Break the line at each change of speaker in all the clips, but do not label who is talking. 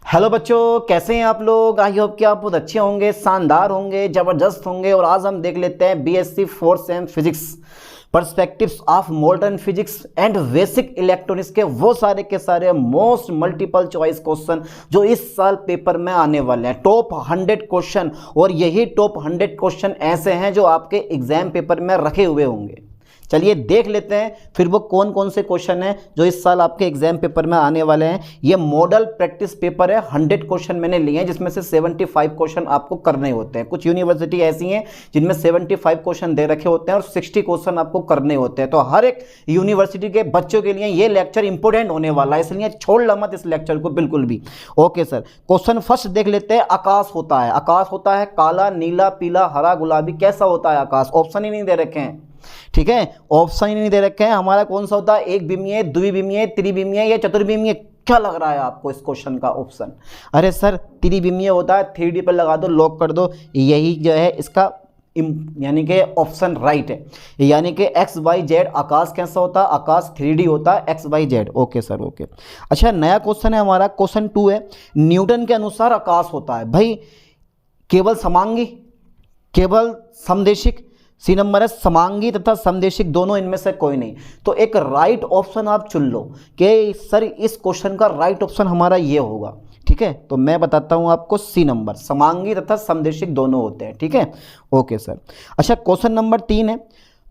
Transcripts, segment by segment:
Hello बच्चों, कैसे हैं आप लोग। आई होप कि आप बहुत अच्छे होंगे, शानदार होंगे, ज़बरदस्त होंगे। और आज हम देख लेते हैं BSc 4th same physics perspectives of modern physics and basic electronics के वो सारे के सारे मोस्ट मल्टीपल चॉइस क्वेश्चन जो इस साल पेपर में आने वाले हैं। टॉप 100 क्वेश्चन, और यही टॉप 100 क्वेश्चन ऐसे हैं जो आपके एग्जाम पेपर में रखे हुए होंगे। चलिए देख लेते हैं फिर वो कौन कौन से क्वेश्चन हैं जो इस साल आपके एग्जाम पेपर में आने वाले हैं। ये मॉडल प्रैक्टिस पेपर है, 100 क्वेश्चन मैंने लिए हैं जिसमें से 75 क्वेश्चन आपको करने होते हैं। कुछ यूनिवर्सिटी ऐसी हैं जिनमें 75 क्वेश्चन दे रखे होते हैं और 60 क्वेश्चन आपको करने होते हैं। तो हर एक यूनिवर्सिटी के बच्चों के लिए ये लेक्चर इंपॉर्टेंट होने वाला है, इसलिए छोड़ मत इस लेक्चर को बिल्कुल भी। ओके सर, क्वेश्चन फर्स्ट देख लेते हैं। आकाश होता है, आकाश होता है काला, नीला, पीला, हरा, गुलाबी। कैसा होता है आकाश? ऑप्शन ही नहीं दे रखे हैं, ठीक है, ऑप्शन ही नहीं दे रखे हैं। हमारा कौन सा होता है? एक विमीय, द्विविमीय, त्रिविमीय या चतुर्विमीय? क्या लग रहा है आपको इस क्वेश्चन का ऑप्शन? अरे सर त्रिविमीय होता है, 3D पर लगा दो, लॉक कर दो। यही जो है इसका यानी कि ऑप्शन राइट है। यानी कि XYZ आकाश कैसा होता है? आकाश 3D होता है, XYZ। Okay sir, okay. अच्छा, नया क्वेश्चन है हमारा, क्वेश्चन 2 है। न्यूटन के अनुसार आकाश होता है भाई केवल समांगी, केवल समदेशिक? सी नंबर है समांगी तथा समदेशिक दोनों, इनमें से कोई नहीं। तो एक राइट ऑप्शन आप चुन लो कि सर इस क्वेश्चन का राइट ऑप्शन हमारा ये होगा, ठीक है। तो मैं बताता हूं आपको, सी नंबर, समांगी तथा समदेशिक दोनों होते हैं, ठीक है। Okay sir. अच्छा, क्वेश्चन नंबर 3 है।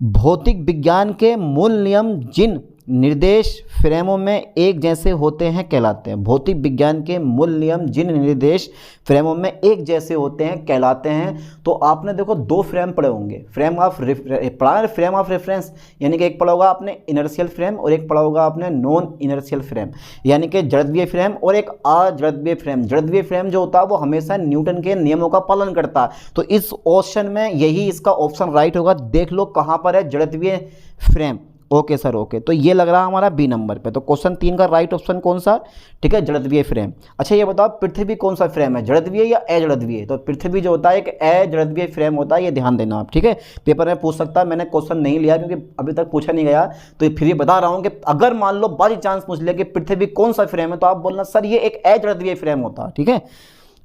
भौतिक विज्ञान के मूल नियम जिन निर्देश फ्रेमों में एक जैसे होते हैं कहलाते हैं। भौतिक विज्ञान के मूल नियम जिन निर्देश फ्रेमों में एक जैसे होते हैं कहलाते हैं। तो आपने देखो 2 फ्रेम पढ़े होंगे, फ्रेम ऑफ रेफरेंस, यानी कि एक पढ़ा होगा आपने इनर्शियल फ्रेम और एक पढ़ा होगा आपने नॉन इनर्शियल फ्रेम, यानी कि जड़त्वीय फ्रेम और एक अजड़त्वीय फ्रेम। जड़त्वीय फ्रेम जो होता है वो हमेशा न्यूटन के नियमों का पालन करता है। तो इस ऑप्शन में यही इसका ऑप्शन राइट होगा। देख लो कहाँ पर है जड़त्वीय फ्रेम। Okay sir, okay. तो ये लग रहा है हमारा बी नंबर पे। तो क्वेश्चन 3 का राइट ऑप्शन कौन सा? ठीक है, जड़त्वीय फ्रेम। अच्छा, ये बताओ पृथ्वी कौन सा फ्रेम है, जड़त्वीय या अजड़त्वीय? तो पृथ्वी जो होता है एक अजड़त्वीय फ्रेम होता है, ये ध्यान देना आप, ठीक है। पेपर में पूछ सकता है, मैंने क्वेश्चन नहीं लिया क्योंकि अभी तक पूछा नहीं गया। तो फिर ये बता रहा हूँ कि अगर मान लो बाई चांस पूछ लिया कि पृथ्वी कौन सा फ्रेम है, तो आप बोलना सर ये एक अजड़त्वीय फ्रेम होता है, ठीक है।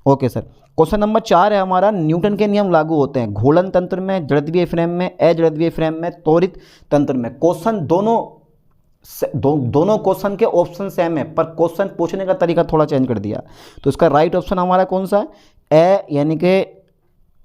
Okay sir. क्वेश्चन नंबर 4 है हमारा। न्यूटन के नियम लागू होते हैं घूर्णन तंत्र में, जड़त्वीय फ्रेम में, अजड़त्वीय फ्रेम में, त्वरित तंत्र में। क्वेश्चन दोनों क्वेश्चन के ऑप्शन सेम है, पर क्वेश्चन पूछने का तरीका थोड़ा चेंज कर दिया। तो इसका राइट ऑप्शन हमारा कौन सा है? यानी कि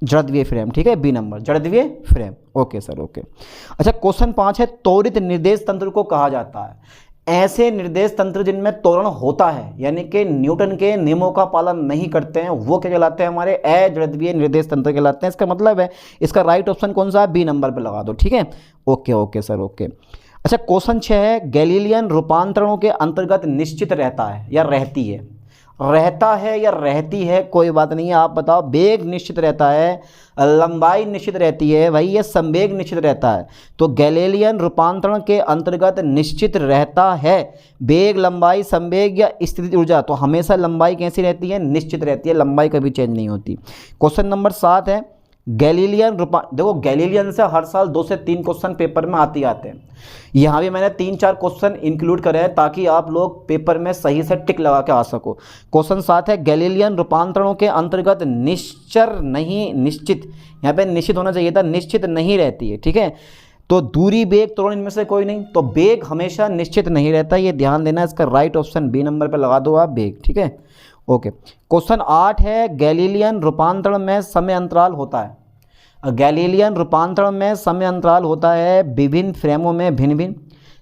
जड़त्वीय फ्रेम, ठीक है, बी नंबर, जड़त्वीय फ्रेम। Okay sir, okay. अच्छा, क्वेश्चन 5 है। त्वरित निर्देश तंत्र को कहा जाता है ऐसे निर्देश तंत्र जिनमें त्वरण होता है, यानी कि न्यूटन के नियमों का पालन नहीं करते हैं, वो क्या कहलाते हैं? हमारे अजड़त्वीय निर्देश तंत्र कहलाते हैं। इसका मतलब है इसका राइट ऑप्शन कौन सा है? बी नंबर पे लगा दो, ठीक है। Okay, okay sir, okay. अच्छा, क्वेश्चन 6 है। गैलीलियन रूपांतरणों के अंतर्गत निश्चित रहता है या रहती है? रहता है या रहती है, कोई बात नहीं है, आप बताओ। वेग निश्चित रहता है, लंबाई निश्चित रहती है, भाई ये संवेग निश्चित रहता है। तो गैलीलियन रूपांतरण के अंतर्गत निश्चित रहता है वेग, लंबाई, संवेग या स्थितिज ऊर्जा। तो हमेशा लंबाई कैसी रहती है? निश्चित रहती है, लंबाई कभी चेंज नहीं होती। क्वेश्चन नंबर 7 है। गैलीलियन देखो गैलीलियन से हर साल 2 से 3 क्वेश्चन पेपर में आते हैं। यहाँ भी मैंने 3-4 क्वेश्चन इंक्लूड करे हैं ताकि आप लोग पेपर में सही से टिक लगा के आ सको। क्वेश्चन 7 है। गैलीलियन रूपांतरणों के अंतर्गत निश्चर नहीं, निश्चित, यहाँ पे निश्चित होना चाहिए था, निश्चित नहीं रहती है, ठीक है। तो दूरी, वेग, त्वरण, इनमें से कोई नहीं। तो वेग हमेशा निश्चित नहीं रहता, ये ध्यान देना। इसका राइट ऑप्शन बी नंबर पर लगा दो आप, वेग, ठीक है। ओके। क्वेश्चन 8 है। गैलीलियन रूपांतरण में समय अंतराल होता है। गैलीलियन रूपांतरण में समय अंतराल होता है विभिन्न फ्रेमों में भिन्न भिन्न।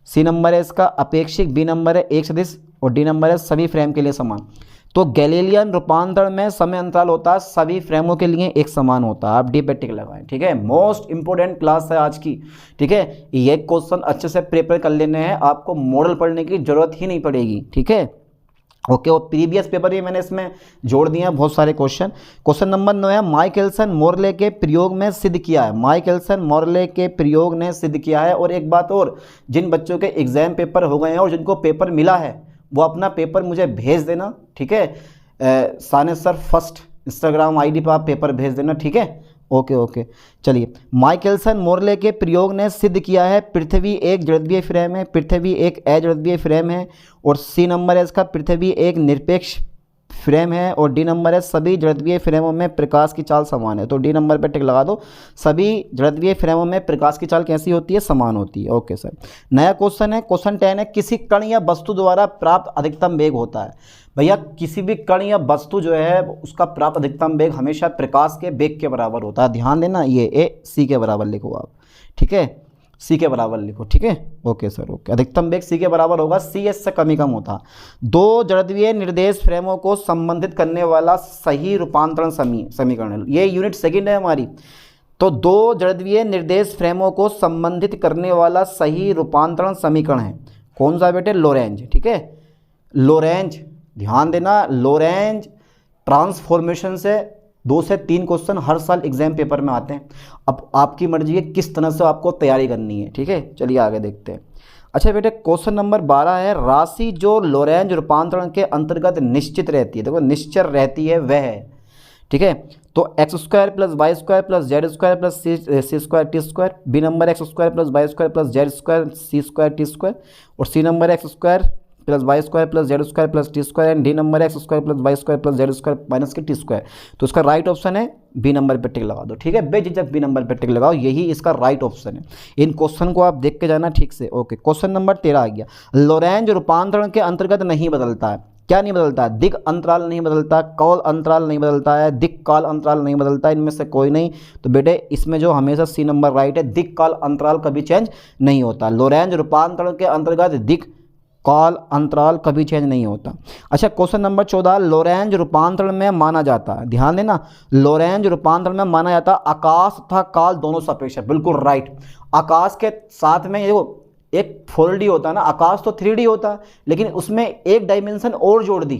सी नंबर है इसका अपेक्षिक, बी नंबर है एक सदिश, और डी नंबर है सभी फ्रेम के लिए समान। तो गैलीलियन रूपांतरण में समय अंतराल होता है सभी फ्रेमों के लिए एक समान होता है। आप डी पे टिक लगाएं, ठीक है। मोस्ट इंपोर्टेंट क्लास है आज की, ठीक है। ये क्वेश्चन अच्छे से प्रिपेयर कर लेने हैं, आपको मॉडल पढ़ने की जरूरत ही नहीं पड़ेगी, ठीक है। ओके, और प्रीवियस पेपर ही मैंने इसमें जोड़ दिए हैं बहुत सारे क्वेश्चन। क्वेश्चन नंबर 9 है। माइकलसन मोर्ले के प्रयोग में सिद्ध किया है। माइकलसन मोर्ले के प्रयोग ने सिद्ध किया है। और एक बात और, जिन बच्चों के एग्जाम पेपर हो गए हैं और जिनको पेपर मिला है वो अपना पेपर मुझे भेज देना, ठीक है। साने सर फर्स्ट इंस्टाग्राम आईडी पर आप पेपर भेज देना, ठीक है। ओके ओके, चलिए। माइकलसन मोर्ले के प्रयोग ने सिद्ध किया है पृथ्वी एक जड़त्वीय फ्रेम है, पृथ्वी एक अजड़त्वीय फ्रेम है। और सी नंबर है इसका, पृथ्वी एक निरपेक्ष फ्रेम है और डी नंबर है सभी जड़त्वीय फ्रेमों में प्रकाश की चाल समान है। तो डी नंबर पे टिक लगा दो, सभी जड़त्वीय फ्रेमों में प्रकाश की चाल कैसी होती है, समान होती है। Okay sir. नया क्वेश्चन है, क्वेश्चन 10 है, किसी कण या वस्तु द्वारा प्राप्त अधिकतम वेग होता है। भैया किसी भी कण या वस्तु जो है उसका प्राप्त अधिकतम वेग हमेशा प्रकाश के वेग के बराबर होता है। ध्यान देना, ये ए सी के बराबर लिखो आप, ठीक है, सी के बराबर लिखो, ठीक है। Okay sir, okay. अधिकतम वेग सी के बराबर होगा, सी एस से कम ही कम होता। दो जड़त्वीय निर्देश फ्रेमों को संबंधित करने वाला सही रूपांतरण समीकरण, ये यूनिट सेकंड है हमारी। तो दो जड़त्वीय निर्देश फ्रेमों को संबंधित करने वाला सही रूपांतरण समीकरण है कौन सा बेटे, लोरेंज, ठीक है। लोरेंज, ध्यान देना, लोरेंज ट्रांसफॉर्मेशन से 2 से 3 क्वेश्चन हर साल एग्जाम पेपर में आते हैं। अब आपकी मर्जी है किस तरह से आपको तैयारी करनी है, ठीक है। चलिए आगे देखते हैं। अच्छा बेटे, क्वेश्चन नंबर 12 है, राशि जो लोरेंज रूपांतरण के अंतर्गत निश्चित रहती है, देखो निश्चर रहती है वह है, ठीक है। तो x square plus y square plus z square plus c square t square, b number x square plus y square plus z square c square t square, और c number x square plus y square plus z square plus t square, and d number x square plus y square plus z square minus k t square. तो इसका right option है B number पे tick लगा दो, ठीक है। बेझिझक B number पे टिक लगाओ, यही इसका राइट ऑप्शन है। इन क्वेश्चन को आप देख के जाना ठीक से। ओके, क्वेश्चन नंबर 13 आ गया, लोरेंज रूपांतरण के अंतर्गत नहीं बदलता है। क्या नहीं बदलता है, दिग अंतराल नहीं बदलता, कौल अंतराल नहीं बदलता है, दिक काल अंतराल नहीं बदलता, इनमें से कोई नहीं। तो बेटे इसमें जो हमेशा सी नंबर राइट है, दिक काल अंतराल कभी चेंज नहीं होता। लोरेंज रूपांतरण के अंतर्गत दिक काल अंतराल कभी चेंज नहीं होता। अच्छा, क्वेश्चन नंबर 14, लोरेंज रूपांतरण में माना जाता है, ध्यान देना, लोरेंज रूपांतरण में माना जाता आकाश तथा काल दोनों सापेक्ष है, बिल्कुल राइट। आकाश के साथ में देखो एक 4D होता है ना, आकाश तो 3D होता है, लेकिन उसमें एक डायमेंशन और जोड़ दी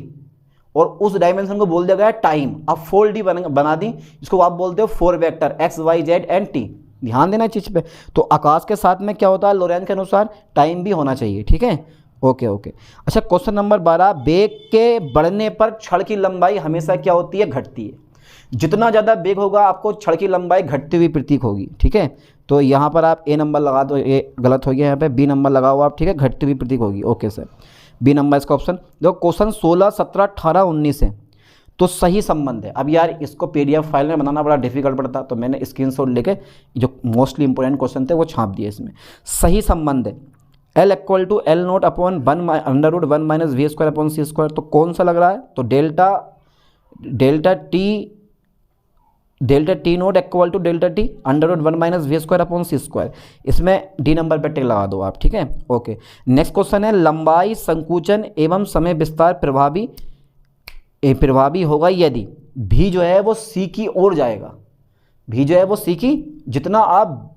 और उस डायमेंशन को बोल दिया गया टाइम। अब 4D बना दी, इसको आप बोलते हो 4 vector X Y Z and T. ध्यान देना चीज पे। तो आकाश के साथ में क्या होता है, लोरेंज के अनुसार टाइम भी होना चाहिए, ठीक है। Okay okay. अच्छा, क्वेश्चन नंबर 12, वेग के बढ़ने पर छड़ की लंबाई हमेशा क्या होती है, घटती है। जितना ज़्यादा वेग होगा आपको छड़ की लंबाई घटती हुई प्रतीक होगी, ठीक है। तो यहाँ पर आप ए नंबर लगा दो, ये गलत हो गया, यहाँ पे बी नंबर लगाओ आप, ठीक है, घटती हुई प्रतीक होगी। ओके सर, बी नंबर इसका ऑप्शन। देखो क्वेश्चन 16, 17, 18, 19 है, तो सही संबंध है। अब यार इसको PDF फाइल में बनाना बड़ा डिफिकल्ट पड़ता, तो मैंने स्क्रीनशॉट लेके जो मोस्टली इंपॉर्टेंट क्वेश्चन थे वो छाप दिए इसमें। सही संबंध है L equal to L naught upon 1/√1 minus V square upon C square. तो कौन सा लग रहा है, तो delta T naught equal to delta T √1 minus V square upon C square. इसमें डी नंबर पे टिक लगा दो आप, ठीक है। ओके, नेक्स्ट क्वेश्चन है, लंबाई संकुचन एवं समय विस्तार प्रभावी होगा यदि भी जो है वो सी की ओर जाएगा। भी जो है वो सी की, जितना आप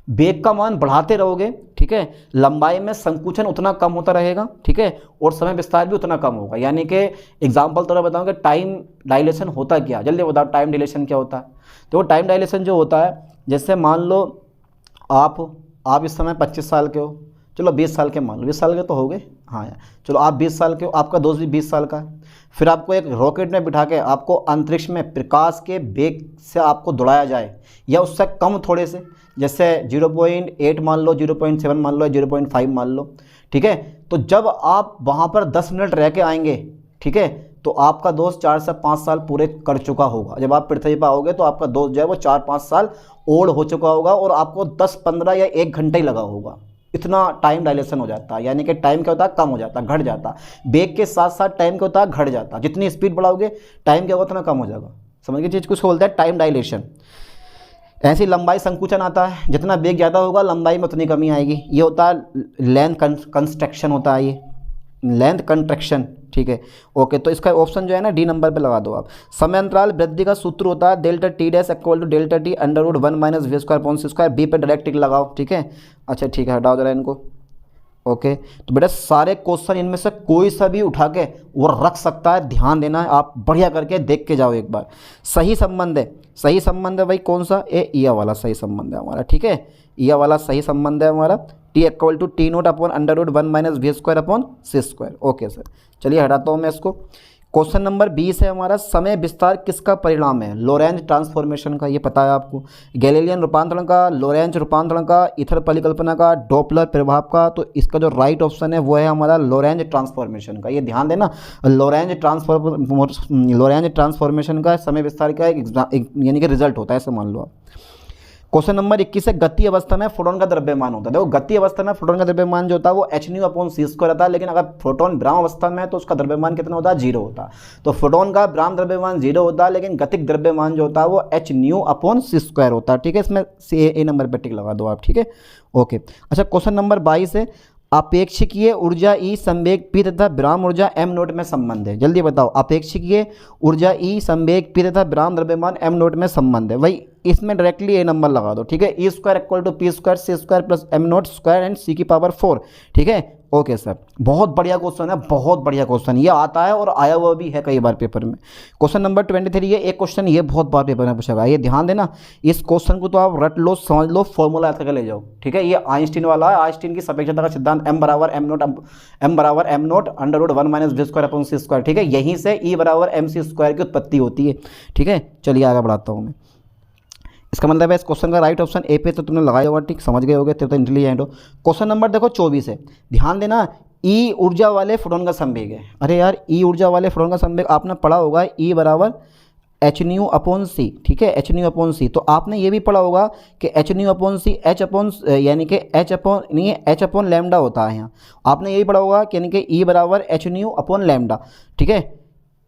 वेग का मान बढ़ाते रहोगे, ठीक है, लंबाई में संकुचन उतना कम होता रहेगा, ठीक है, और समय विस्तार भी उतना कम होगा। यानी कि एग्जांपल तो बताऊं कि टाइम डायलेशन होता क्या, जल्दी बताओ टाइम डायलेशन क्या होता है। तो टाइम डायलेशन जो होता है, जैसे मान लो आप इस समय 25 साल के हो, चलो 20 साल के मान लो, 20 साल के तो हो गए, हाँ यार, चलो आप 20 साल के हो, आपका दोस्त भी 20 साल का है। फिर आपको एक रॉकेट में बिठा के आपको अंतरिक्ष में प्रकाश के वेग से आपको दौड़ाया जाए, या उससे कम थोड़े से, जैसे 0.8 मान लो, 0.7 मान लो, 0.5 मान लो, ठीक है। तो जब आप वहाँ पर 10 मिनट रह के आएंगे, ठीक है, तो आपका दोस्त 4 से 5 साल पूरे कर चुका होगा। जब आप पृथ्वी पर आओगे तो आपका दोस्त जो है वो 4-5 साल ओल्ड हो चुका होगा और आपको 10-15 या 1 घंटा ही लगा होगा। इतना टाइम डायलेशन हो जाता है, यानी कि टाइम क्या होता है, कम हो जाता है, घट जाता है। वेग के साथ साथ टाइम क्या होता है, घट जाता है। जितनी स्पीड बढ़ाओगे टाइम क्या होगा, उतना कम हो जाएगा। समझ गए चीज़, कुछ बोलता है टाइम डायलेशन। ऐसी लंबाई संकुचन आता है, जितना वेग ज़्यादा होगा लंबाई में उतनी कमी आएगी। ये होता है लेंथ कंस्ट्रक्शन होता है, ये लेंथ कंट्रैक्शन, ठीक है। ओके, तो इसका ऑप्शन जो है ना डी नंबर पे लगा दो आप। समय अंतराल वृद्धि का सूत्र होता है delta T dash equal to delta T √1 minus V square upon C square. B पे डायरेक्ट टिक लगाओ, ठीक है। अच्छा ठीक है, हटाओ जरा इनको। ओके, तो बेटा सारे क्वेश्चन इनमें से कोई सा भी उठा के वो रख सकता है, ध्यान देना है, आप बढ़िया करके देख के जाओ एक बार। सही संबंध है, सही संबंध है भाई कौन सा, ये वाला सही संबंध है हमारा, ठीक है। ये वाला सही संबंध है हमारा, T equal to T naught upon √1 minus V square upon C square. Okay sir, चलिए हटाता हूँ मैं इसको। क्वेश्चन नंबर 20 है हमारा, समय विस्तार किसका परिणाम है? लोरेंज ट्रांसफॉर्मेशन का, ये पता है आपको, गैलीलियन रूपांतरण का, लोरेंज रूपांतरण का, ईथर परिकल्पना का, डॉपलर प्रभाव का। तो इसका जो राइट ऑप्शन है वो है हमारा लोरेंज ट्रांसफॉर्मेशन का। ये ध्यान देना, लोरेंज ट्रांसफॉर्मेशन का समय विस्तार का एक यानी कि रिजल्ट होता है, ऐसे मान लो आप। क्वेश्चन नंबर 21 है, गति अवस्था में फोटोन का द्रव्यमान होता है। देखो गति अवस्था में फोटोन का द्रव्यमान जो होता है वो hν/c² रहता है, लेकिन अगर फोटोन विराम अवस्था में है तो उसका द्रव्यमान कितना होता है? 0 होता है। तो फोटोन का विराम द्रव्यमान 0 होता है, लेकिन गतिक द्रव्यमान जो होता है वो hν/c² होता है। ठीक है, इसमें ए नंबर पर टिक लगा दो आप। ठीक है, ओके। अच्छा, क्वेश्चन नंबर 22 है, अपेक्षिकीय ऊर्जा E संवेग P तथा विराम ऊर्जा m0 में संबंध है। जल्दी बताओ, अपेक्षिकीय ऊर्जा E संवेग P तथा विराम द्रव्यमान m0 में संबंध है। वही इसमें डायरेक्टली ए नंबर लगा दो। ठीक है, E² = P² c² + m0² and c⁴। ठीक है, ओके सर, बहुत बढ़िया क्वेश्चन है, बहुत बढ़िया क्वेश्चन। ये आता है और आया हुआ भी है कई बार पेपर में। क्वेश्चन नंबर 23 है, एक क्वेश्चन ये बहुत बार पेपर में पूछा गया, ये ध्यान देना। इस क्वेश्चन को तो आप रट लो, समझ लो, फॉर्मूला याद करके ले जाओ। ठीक है, ये आइंस्टीन वाला है, आइंस्टीन की सापेक्षता का सिद्धांत, m = m0 √1 - v²/c²। ठीक है, यहीं से E = mc² की उत्पत्ति होती है। ठीक है, चलिए आगे बढ़ाता हूँ मैं। इसका मतलब है इस क्वेश्चन का राइट ऑप्शन ए पे तो तुमने लगाया होगा, ठीक, समझ गए होगे, तो इंटेलिजेंट हो। क्वेश्न नंबर देखो 24 है, ध्यान देना। ई ऊर्जा वाले फोटोन का संवेग है। अरे यार, ई ऊर्जा वाले फोटोन का संवेग आपने पढ़ा होगा, E = hν/c। ठीक है, hν/c। तो आपने ये भी पढ़ा होगा कि hν/c यानी कि h/λ होता है यहाँ। आपने यही पढ़ा होगा कि यानी कि E = hν/λ। ठीक है,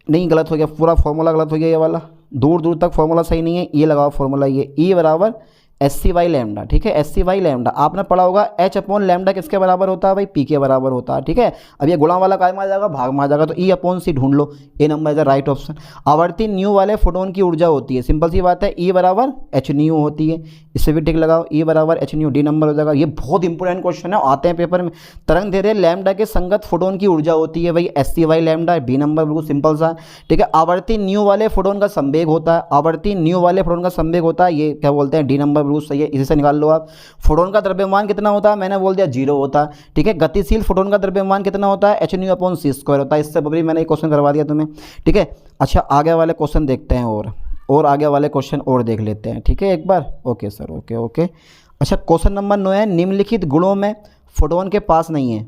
नहीं, गलत हो गया, पूरा फॉर्मूला गलत हो गया, ये वाला दूर दूर तक फॉर्मूला सही नहीं है। ये लगाओ फॉर्मूला, ये E = sc/λ। ठीक है, sc/λ आपने पढ़ा होगा, h/λ किसके बराबर होता है भाई? P के बराबर होता है। ठीक है, अब ये गुणा वाला काय में आ जाएगा? भाग में आ जाएगा। तो E/c ढूंढ लो, a number is the right option. आवर्ती न्यू वाले फोटोन की ऊर्जा होती है, सिंपल सी बात है, E = hν होती है। इससे भी टिक लगाओ, E = hν, डी नंबर हो जाएगा। ये बहुत इंपॉर्टेंट क्वेश्चन है, आते हैं पेपर में। तरंग दैर्ध्य लैम्डा के संगत फोटोन की ऊर्जा होती है भाई, sc/λ, बी नंबर, बिल्कुल सिंपल सा। ठीक है, आवर्ती न्यू वाले फोटोन का संवेग होता है, आवर्ती न्यू वाले फोटोन का संवेग होता है, ये क्या बोलते हैं? डी नंबर, बिल्कुल सही है, इसी से निकाल लो आप। फोटोन का द्रव्यमान कितना होता है? मैंने बोल दिया 0 होता है। ठीक है, गतिशील फोटोन का द्रव्यमान कितना होता है? hν/c² होता है। इससे भी मैंने एक क्वेश्चन करवा दिया तुम्हें। ठीक है, अच्छा आगे वाले क्वेश्चन देखते हैं, और आगे वाले क्वेश्चन और देख लेते हैं। ठीक है, एक बार, ओके सर, ओके। अच्छा, क्वेश्चन नंबर 9 है, निम्नलिखित गुणों में फोटोन के पास नहीं है,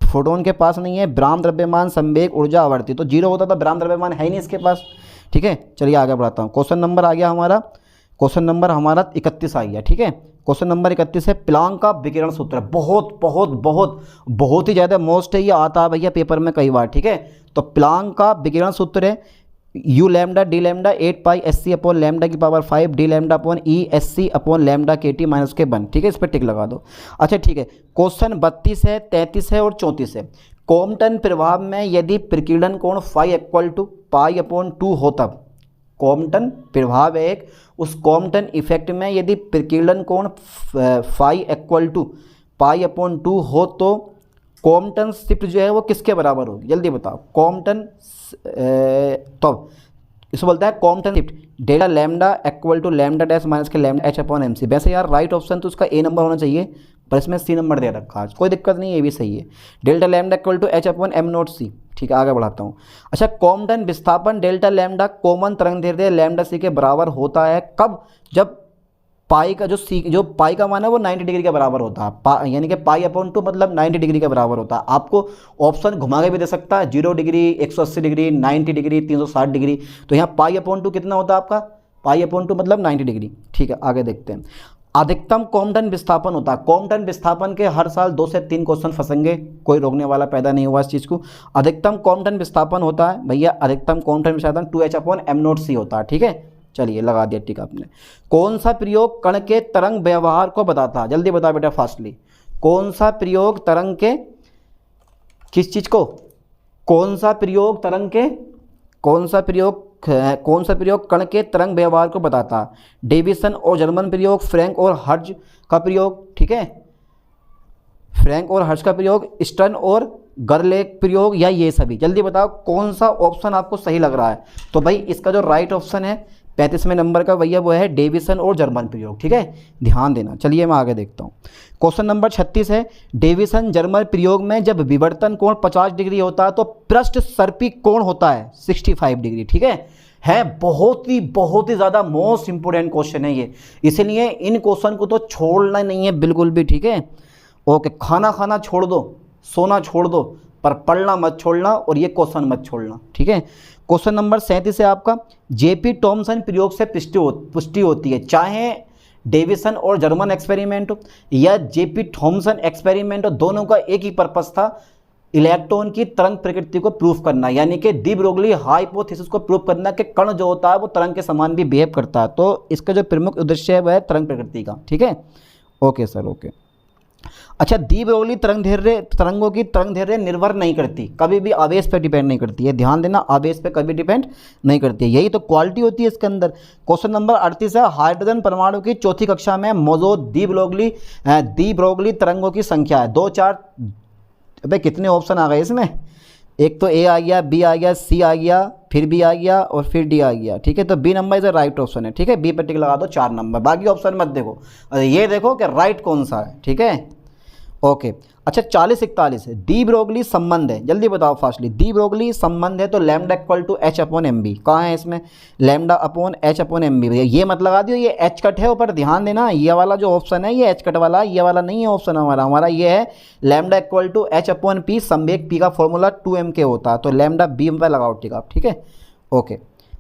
फोटोन के पास नहीं है विराम द्रव्यमान, संवेग, ऊर्जा, आवर्ती। तो 0 होता था, विराम द्रव्यमान है ही नहीं इसके पास। ठीक है, चलिए आगे बढ़ाता हूँ। क्वेश्चन नंबर आ गया हमारा, क्वेश्चन नंबर हमारा 31 आ गया। ठीक है, क्वेश्चन नंबर 31 है, प्लांक का विकिरण सूत्र। बहुत ही ज़्यादा मोस्ट है, ये आता है भैया पेपर में कई बार। ठीक है, तो प्लांक का विकिरण सूत्र है uλ dλ 8π/sc/λ⁵ dλ/e/sc/λ KT-1। ठीक है, इस पर टिक लगा दो। अच्छा ठीक है, क्वेश्चन 32 है, 33 है और 34 है। कॉम्पटन प्रभाव में यदि प्रकीर्णन कोण φ = π/2 हो तब, कॉम्पटन प्रभाव है एक, उस कॉम्पटन इफेक्ट में यदि प्रकीर्णन कोण φ = π/2 हो तो कॉम्पटन शिफ्ट जो है वो किसके बराबर होगी? जल्दी बताओ। कॉम्पटन तो इसको बोलता है Compton shift delta lambda = lambda dash minus के लैम्डा h/mc। वैसे यार राइट ऑप्शन तो उसका ए नंबर होना चाहिए, पर इसमें सी नंबर दे रखा है, कोई दिक्कत नहीं है, ये भी सही है। Delta lambda = h/m0c। ठीक है, आगे बढ़ाता हूँ। अच्छा, कॉम्पटन विस्थापन डेल्टा लैम्डा कॉमन तरंग दैर्ध्य लैम्डा c के बराबर होता है कब? जब पाई का जो पाई का मान है वो 90 डिग्री के बराबर होता है, यानी कि π/2 मतलब 90 डिग्री के बराबर होता है। आपको ऑप्शन घुमा के भी दे सकता है, 0 डिग्री, 180 डिग्री, 90 डिग्री, 360 डिग्री। तो यहाँ π/2 कितना होता है आपका? π/2 मतलब 90 डिग्री। ठीक है, आगे देखते हैं। अधिकतम कॉम्पटन विस्थापन होता है। कॉम्पटन विस्थापन के हर साल 2 से 3 क्वेश्चन फंसेंगे, कोई रोकने वाला पैदा नहीं हुआ इस चीज़ को। अधिकतम कॉम्पटन विस्थापन होता है भैया, अधिकतम कॉम्पटन विस्थापन 2h/m0c होता है। ठीक है, चलिए लगा दिया टिक आपने। कौन सा प्रयोग कण के तरंग व्यवहार को बताता है? जल्दी बताओ बेटा फास्टली। कौन सा प्रयोग तरंग के किस चीज को? कौन सा प्रयोग कण के तरंग व्यवहार को बताता है? डेविसन और जर्मन प्रयोग, फ्रैंक और हर्ट्ज का प्रयोग। ठीक है, फ्रैंक और हर्ट्ज का प्रयोग, स्टर्न और गरलेक प्रयोग, या ये सभी? जल्दी बताओ कौन सा ऑप्शन आपको सही लग रहा है। तो भाई इसका जो राइट ऑप्शन है 35वें नंबर का भैया वो है डेविसन और जर्मन प्रयोग, ठीक है, ध्यान देना। चलिए मैं आगे देखता हूँ। क्वेश्चन नंबर 36 है, डेविसन जर्मन प्रयोग में जब विवर्तन कोण 50 डिग्री होता है तो पृष्ठ सर्पी कोण होता है 65 डिग्री, ठीक है बहुत ही ज़्यादा मोस्ट इंपोर्टेंट क्वेश्चन है ये, इसलिए इन क्वेश्चन को तो छोड़ना नहीं है बिल्कुल भी, ठीक है। ओके, खाना छोड़ दो, सोना छोड़ दो, पर पढ़ना मत छोड़ना और ये क्वेश्चन मत छोड़ना, ठीक है। क्वेश्चन नंबर 37 है आपका, जेपी टॉमसन प्रयोग से पुष्टि होती है, चाहे डेविसन और जर्मन एक्सपेरिमेंट हो या जेपी थॉमसन एक्सपेरिमेंट हो, दोनों का एक ही पर्पस था, इलेक्ट्रॉन की तरंग प्रकृति को प्रूफ करना, यानी कि डी ब्रोगली हाइपोथेसिस को प्रूफ करना कि कण जो होता है वो तरंग के समान भी बिहेव करता है। तो इसका जो प्रमुख उद्देश्य है वह है तरंग प्रकृति का, ठीक है। Okay sir, okay. अच्छा, डी ब्रोगली तरंगों की तरंगदैर्घ्य निर्भर नहीं करती, कभी भी आवेश पर डिपेंड नहीं करती है, ध्यान देना, आवेश पे कभी डिपेंड नहीं करती है, यही तो क्वालिटी होती है इसके अंदर। क्वेश्चन नंबर 38 है, हाइड्रोजन परमाणु की चौथी कक्षा में मौजूद डी ब्रोगली तरंगों की संख्या है 2, 4, अबे कितने ऑप्शन आ गए इसमें, एक तो ए आ गया, बी आ गया, सी आ गया, फिर बी आ गया और फिर डी आ गया, ठीक है। तो B number is right option है, ठीक है, बी पर टिक लगा दो, 4 नंबर, बाकी ऑप्शन मत देखो, ये देखो कि राइट कौन सा है, ठीक है। ओके, अच्छा 40-41 है, डी ब्रोगली संबंध है, जल्दी बताओ फास्टली, डी ब्रोगली संबंध है तो lambda equal to H upon M B, कहाँ है इसमें, lambda upon H upon M B, भैया ये मत लगा दियो, ये एच कट है ऊपर, ध्यान देना, ये वाला जो ऑप्शन है ये एच कट वाला, ये वाला नहीं है ऑप्शन हमारा ये है lambda equal to H upon P, संवेग पी का फॉर्मूला 2m के होता है, तो लैम्डा बी में लगाओ, ठीक है। ओके,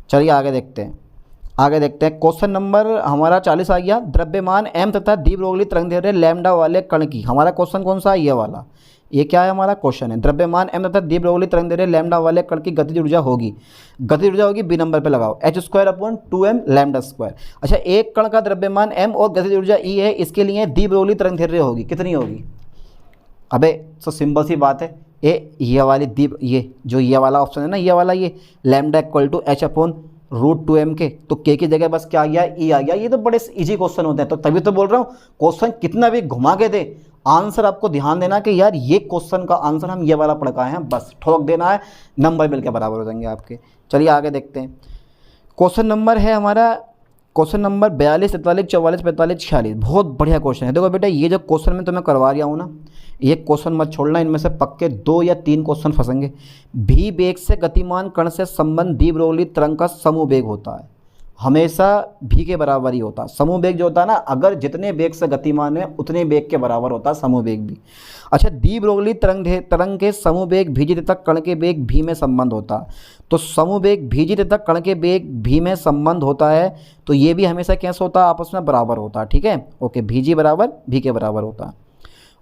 चलिए आगे देखते हैं, क्वेश्चन नंबर हमारा 40 आ गया, द्रव्यमान m तथा डी ब्रोगली तरंगदैर्घ्य लैम्डा वाले कण की, हमारा क्वेश्चन कौन सा है, ये वाला, ये क्या है हमारा क्वेश्चन है, द्रव्यमान m तथा डी ब्रोगली तरंगदैर्घ्य लैम्डा वाले कण की गतिज ऊर्जा होगी, बी नंबर पे लगाओ, h²/2m लैम्डा स्क्वायर। अच्छा, एक कण का द्रव्यमान m और गतिज ऊर्जा E है, इसके लिए डी ब्रोगली तरंगदैर्घ्य होगी, कितनी होगी, अबे तो सिंपल सी बात है, ये वाली ये जो ये वाला ऑप्शन है ना, ये वाला, ये लैम्डा इक्वल टू h/√2m के, तो k की जगह बस क्या आ गया, E आ गया। ये तो बड़े इजी क्वेश्चन होते हैं, तो तभी तो बोल रहा हूँ क्वेश्चन कितना भी घुमा के दे, आंसर आपको ध्यान देना कि यार ये क्वेश्चन का आंसर हम ये वाला पढ़ के आए हैं, बस ठोक देना है, नंबर मिल के बराबर हो जाएंगे आपके। चलिए आगे देखते हैं, क्वेश्चन नंबर है हमारा, क्वेश्चन नंबर 42, 43, 44, 45, 46, बहुत बढ़िया क्वेश्चन है। देखो बेटा, ये जो क्वेश्चन मैं तुम्हें करवा रहा हूँ ना, ये क्वेश्चन मत छोड़ना, इनमें से पक्के 2 या 3 क्वेश्चन फंसेंगे। भी वेग से गतिमान कण से संबंध डी ब्रोगली तरंग का समूह वेग होता है, हमेशा भी के बराबर ही होता है। समूह वेग जो होता है ना, अगर जितने वेग से गतिमान है उतने वेग के बराबर होता है समूह वेग भी। अच्छा, डी ब्रोगली तरंग के समूह वेग भीजी तथा कण के वेग भी में संबंध होता है, तो समूह वेग भीजी तथा कण के वेग भी में संबंध होता है, तो ये भी हमेशा कैसे होता है, आपस में बराबर होता है, ठीक है। ओके, भीजी बराबर भी के बराबर होता है।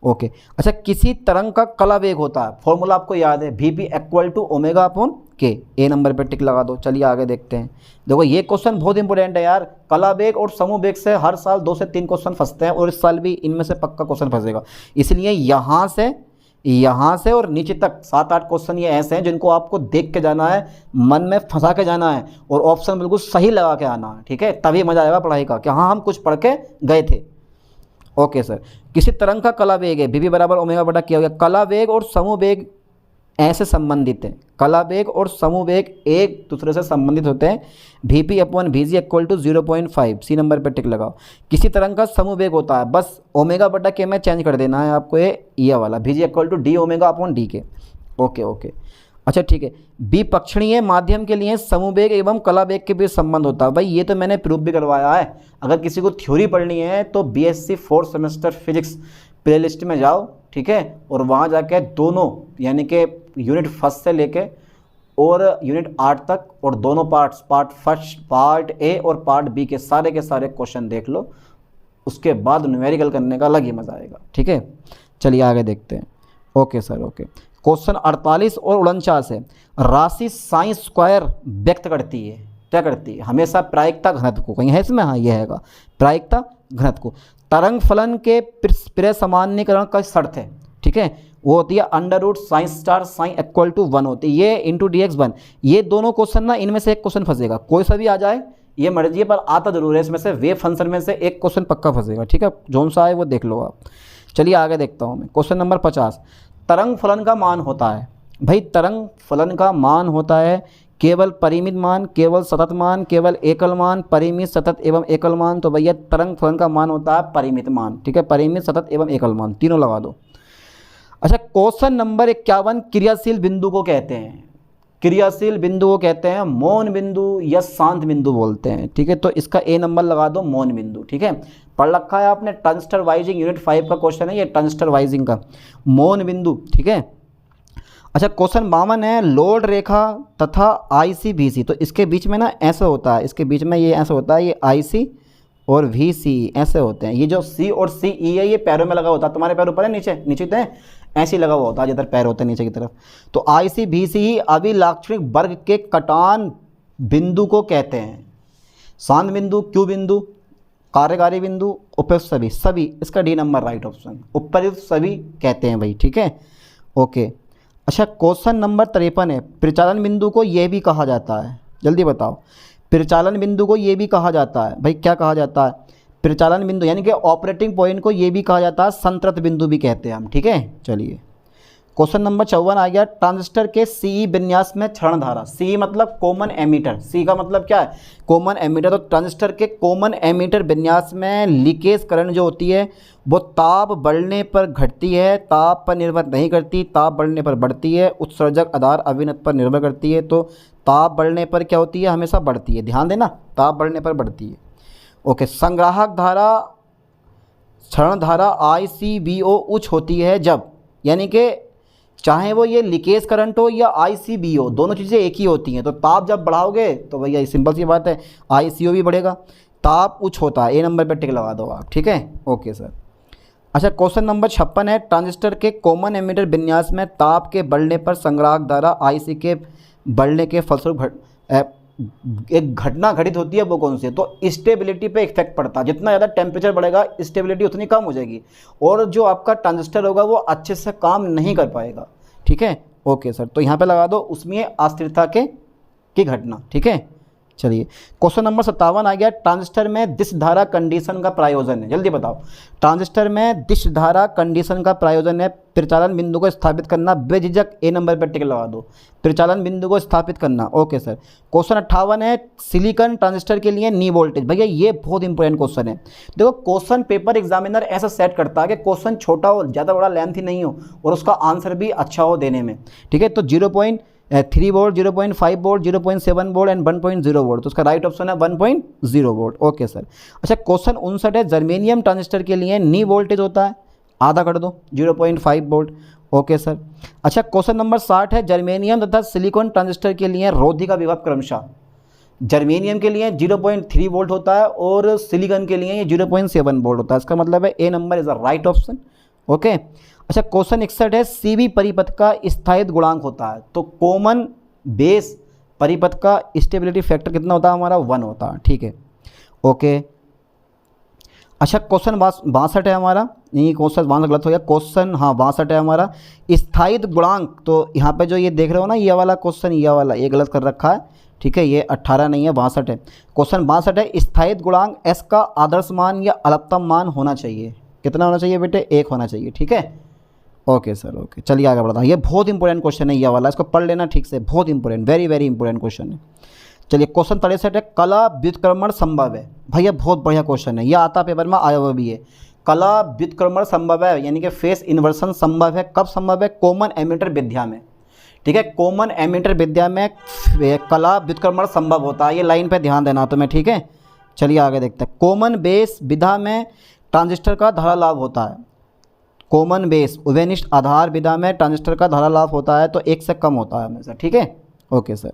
ओके, अच्छा, किसी तरंग का कला वेग होता है, फॉर्मूला आपको याद है, Vp equal to omega upon K, A number पे टिक लगा दो। चलिए आगे देखते हैं, देखो ये क्वेश्चन बहुत इंपॉर्टेंट है यार, कला वेग और समूह वेग से हर साल 2 से 3 क्वेश्चन फंसते हैं, और इस साल भी इनमें से पक्का क्वेश्चन फंसेगा, इसलिए यहाँ से और नीचे तक 7-8 क्वेश्चन ये ऐसे हैं जिनको आपको देख के जाना है, मन में फंसा के जाना है, और ऑप्शन बिल्कुल सही लगा के आना है, ठीक है, तभी मजा आएगा पढ़ाई का कि हाँ हम कुछ पढ़ के गए थे। ओके सर, किसी तरंग का कला वेग है, Vp बराबर ओमेगा बटा क्या हो गया, कला वेग और समूह वेग ऐसे संबंधित हैं, कला वेग और समूह वेग एक दूसरे से संबंधित होते हैं, Vp अपॉन Vg equal to 0.5, C number पर टिक लगाओ। किसी तरंग का समूह वेग होता है, बस ओमेगा बटा के में चेंज कर देना है आपको, ये वाला Vg equal to D omega upon D K. Okay, अच्छा ठीक है, बी पक्षणीय माध्यम के लिए समूह वेग एवं कला वेग के बीच संबंध होता है, भाई ये तो मैंने प्रूफ भी करवाया है। अगर किसी को थ्योरी पढ़नी है तो BSc 4th semester physics playlist में जाओ, ठीक है, और वहाँ जाके दोनों यानी कि यूनिट 1 से लेके और यूनिट 8 तक और दोनों पार्ट्स, पार्ट ए और पार्ट बी के सारे क्वेश्चन देख लो, उसके बाद न्यूमेरिकल करने का अलग ही मजा आएगा, ठीक है। चलिए आगे देखते हैं। ओके सर, ओके, क्वेश्चन 48 और 49 है, राशि साइन स्क्वायर व्यक्त करती है, क्या करती है, हमेशा प्रायिकता घनत्व को, कहीं है इसमें, हाँ ये हैगा, प्रायिकता घनत्व को तरंग फलन के प्रसामान्यीकरण का शर्त है, ठीक है, वो होती है under root sine star sine equal to 1 होती है, ये इंटू dx1। ये दोनों क्वेश्चन ना, इनमें से एक क्वेश्चन फंसेगा, कोई सा भी आ जाए ये मर्जी है, पर आता जरूर है, इसमें से वेव फंक्शन में से एक क्वेश्चन पक्का फंसेगा, ठीक है, जोन सा है वो देख लो आप। चलिए आगे देखता हूँ मैं, क्वेश्चन नंबर 50, तरंग फलन का मान होता है, भाई तरंग फलन का मान होता है केवल परिमित मान, केवल सतत मान, केवल एकल मान, परिमित, सतत एवं एकल मान। तो भैया तरंग फलन का मान होता है परिमित मान, ठीक है, परिमित, सतत एवं एकल मान, तीनों लगा दो। अच्छा, क्वेश्चन नंबर 51, क्रियाशील बिंदु को कहते हैं, क्रियाशील बिंदु को कहते हैं मौन बिंदु या शांत बिंदु बोलते हैं, ठीक है। तो इसका ए नंबर लगा दो, मौन बिंदु, ठीक है। पढ़ रखा है आपने, टंगस्टर वाइजिंग यूनिट 5 का क्वेश्चन है ये, टंगस्टर वाइजिंग का मौन बिंदु, ठीक है। अच्छा, क्वेश्चन 52 है, लोड रेखा तथा IC-VC, तो इसके बीच में ना ऐसे होता है, इसके बीच में ये ऐसे होता है, ये IC और VC ऐसे होते हैं। ये जो C और CE है ये पैरों में लगा होता है, तुम्हारे पैर ऊपर है, नीचे नीचे तो है, ऐसे ही लगा हुआ होता है जिधर पैर होते हैं नीचे की तरफ। तो IC-VC ही अभिलाक्षणिक वर्ग के कटान बिंदु को कहते हैं। शांत बिंदु, क्यू बिंदु, कार्यकारी बिंदु, उपयुक्त सभी, सभी इसका डी नंबर राइट ऑप्शन, उपयुक्त सभी कहते हैं भाई, ठीक है, ओके। अच्छा, क्वेश्चन नंबर 53 है, प्रचालन बिंदु को यह भी कहा जाता है, जल्दी बताओ, प्रचालन बिंदु को ये भी कहा जाता है भाई, क्या कहा जाता है? प्रचालन बिंदु यानी कि ऑपरेटिंग पॉइंट को ये भी कहा जाता है संतृप्त बिंदु भी कहते हैं हम, ठीक है। चलिए क्वेश्चन नंबर 54 आ गया, ट्रांजिस्टर के CE विन्यास में क्षण धारा, CE मतलब कॉमन एमीटर, C का मतलब क्या है? Common ammeter. तो ट्रांजिस्टर के कॉमन एमीटर विन्यास में लीकेज करंट जो होती है वो ताप बढ़ने पर घटती है, ताप पर निर्भर नहीं करती, ताप बढ़ने पर बढ़ती है, उत्सर्जक आधार अभिनत पर निर्भर करती है। तो ताप बढ़ने पर क्या होती है? हमेशा बढ़ती है, ध्यान देना, ताप बढ़ने पर बढ़ती है, ओके। संग्राहक धारा, क्षण धारा ICVO उच्च होती है जब, यानी कि चाहे वो ये लीकेज करंट हो या ICVO, दोनों चीज़ें एक ही होती हैं। तो ताप जब बढ़ाओगे तो भैया सिंपल सी बात है ICO भी बढ़ेगा, ताप उच्च होता है, ए नंबर पर टिक लगा दो आप, ठीक है, ओके सर। अच्छा, क्वेश्चन नंबर 56 है, ट्रांजिस्टर के कॉमन एमीटर विन्यास में ताप के बढ़ने पर संग्राहक धारा IC के बढ़ने के फलस्वरूप एक घटना घटित होती है, वो कौन सी है? तो स्टेबिलिटी पे इफेक्ट पड़ता है, जितना ज़्यादा टेम्परेचर बढ़ेगा स्टेबिलिटी उतनी कम हो जाएगी और जो आपका ट्रांजिस्टर होगा वो अच्छे से काम नहीं कर पाएगा, ठीक है, ओके सर। तो यहाँ पे लगा दो उसमें अस्थिरता की घटना, ठीक है। चलिए क्वेश्चन नंबर 57 आ गया, ट्रांजिस्टर में दिश धारा कंडीशन का प्रयोजन है, जल्दी बताओ। ट्रांजिस्टर में दिश धारा कंडीशन का प्रयोजन है प्रचालन बिंदु को स्थापित करना, बेझिझक ए नंबर पर टिक लगा दो, प्रचालन बिंदु को स्थापित करना, ओके सर। क्वेश्चन 58 है, सिलिकॉन ट्रांजिस्टर के लिए नी वोल्टेज, भैया ये बहुत इंपॉर्टेंट क्वेश्चन है। देखो क्वेश्चन पेपर एग्जामिनर ऐसा सेट करता है कि क्वेश्चन छोटा हो, ज़्यादा बड़ा लेंथी नहीं हो और उसका आंसर भी अच्छा हो देने में, ठीक है। तो 0.3 volt, 0.5 volt, 0.7 volt and 1.0 volt, तो उसका राइट ऑप्शन है 1.0 वोल्ट, ओके सर। अच्छा, क्वेश्चन 59 है, जर्मेनियम ट्रांजिस्टर के लिए नी वोल्टेज होता है, आधा कर दो, 0.5 वोल्ट, ओके सर। अच्छा, क्वेश्चन नंबर 60 है, जर्मेनियम तथा सिलिकॉन ट्रांजिस्टर के लिए रोधी का विभव क्रमशः, जर्मेनियम के लिए 0.3 वोल्ट होता है और सिलिकॉन के लिए ये 0.7 वोल्ट होता है, इसका मतलब है a number is a right option, okay. अच्छा, क्वेश्चन 61 है, CV परिपथ का स्थायित्व गुणांक होता है, तो कॉमन बेस परिपथ का स्टेबिलिटी फैक्टर कितना होता है? हमारा 1 होता है, ठीक है, ओके। अच्छा, क्वेश्चन 62 है हमारा, नहीं क्वेश्चन 62 गलत हो गया, क्वेश्चन हाँ 62 है हमारा, स्थायित्व गुणांक। तो यहाँ पे जो ये देख रहे हो ना, ये वाला क्वेश्चन, ये वाला ये गलत कर रखा है, ठीक है, ये 18 नहीं है 62 है। क्वेश्चन 62 है, स्थायित्व गुणांक S का आदर्श मान या अधिकतम मान होना चाहिए, कितना होना चाहिए बेटे? 1 होना चाहिए, ठीक है, ओके सर, ओके। चलिए आगे बढ़ता हूँ, ये बहुत इंपॉर्टेंट क्वेश्चन है ये वाला, इसको पढ़ लेना ठीक से, बहुत important, very very important question है। चलिए क्वेश्चन 63 है, कला व्युत्क्रमण संभव है, भैया बहुत बढ़िया क्वेश्चन है, यह आता पेपर में आया हुआ भी है। कला व्युत्क्रमण संभव है यानी कि फेस इन्वर्सन संभव है, कब संभव है? कॉमन एमीटर विद्या में, ठीक है, कॉमन एमीटर विद्या में कला व्युत्क्रमण संभव होता है, ये लाइन पे ध्यान देना तुम्हें, ठीक है। चलिए आगे देखते हैं, कॉमन बेस विधा में ट्रांजिस्टर का धारा लाभ होता है, कॉमन बेस उभयनिष्ठ आधार विधा में ट्रांजिस्टर का धारा लाभ होता है, तो 1 से कम होता है हमेशा, ठीक है, ओके सर।